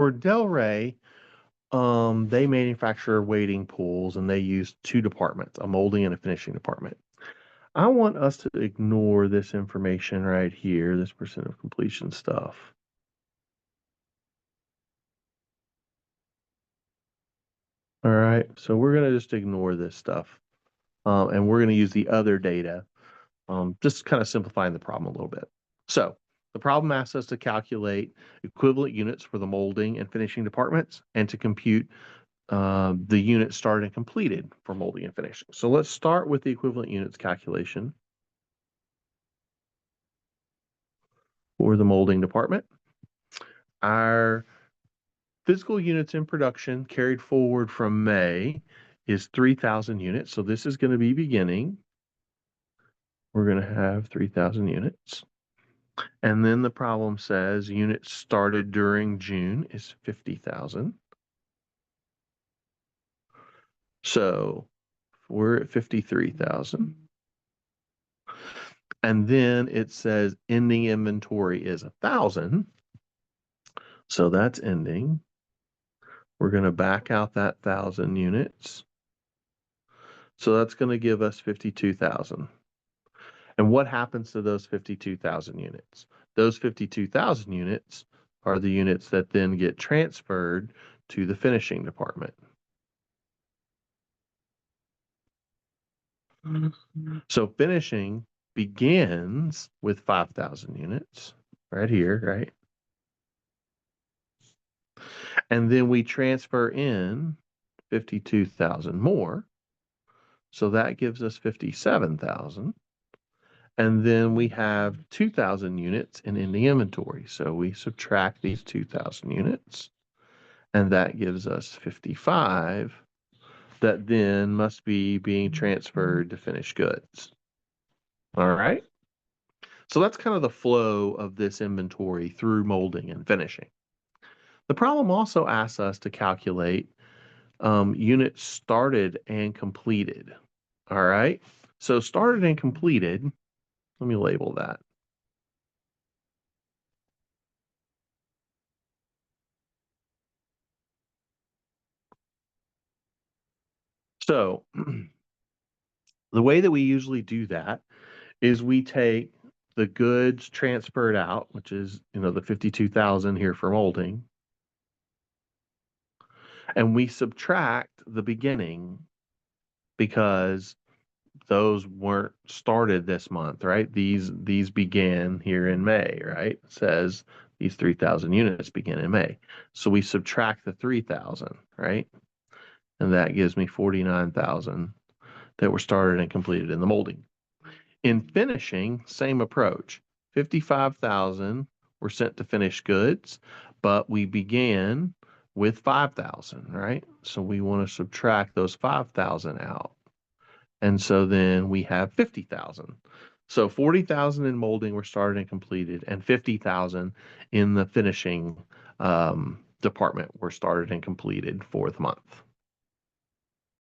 For Delray, they manufacture wading pools and they use two departments, a molding and a finishing department. I want us to ignore this information right here, this percent of completion stuff. All right, so we're going to just ignore this stuff. And we're going to use the other data, just kind of simplifying the problem a little bit. So the problem asks us to calculate equivalent units for the molding and finishing departments and to compute the units started and completed for molding and finishing. So let's start with the equivalent units calculation for the molding department. Our physical units in production carried forward from May is 3,000 units. So this is going to be beginning. We're going to have 3,000 units. And then the problem says units started during June is 50,000. So we're at 53,000. And then it says ending inventory is 1,000. So that's ending. We're going to back out that 1,000 units. So that's going to give us 52,000. And what happens to those 52,000 units? Those 52,000 units are the units that then get transferred to the finishing department. So finishing begins with 5,000 units right here, right? And then we transfer in 52,000 more. So that gives us 57,000. And then we have 2,000 units in ending inventory. So we subtract these 2,000 units, and that gives us 55 that then must be being transferred to finished goods. All right. So that's kind of the flow of this inventory through molding and finishing. The problem also asks us to calculate units started and completed. All right. So started and completed, let me label that. So the way that we usually do that is we take the goods transferred out, which is, the 52,000 here for molding, and we subtract the beginning because those weren't started this month, right? These began here in May, right? It says these 3,000 units begin in May. So we subtract the 3,000, right? And that gives me 49,000 that were started and completed in the molding. In finishing, same approach. 55,000 were sent to finished goods, but we began with 5,000, right? So we want to subtract those 5,000 out. And so then we have 50,000. So 40,000 in molding were started and completed, and 50,000 in the finishing department were started and completed for the month.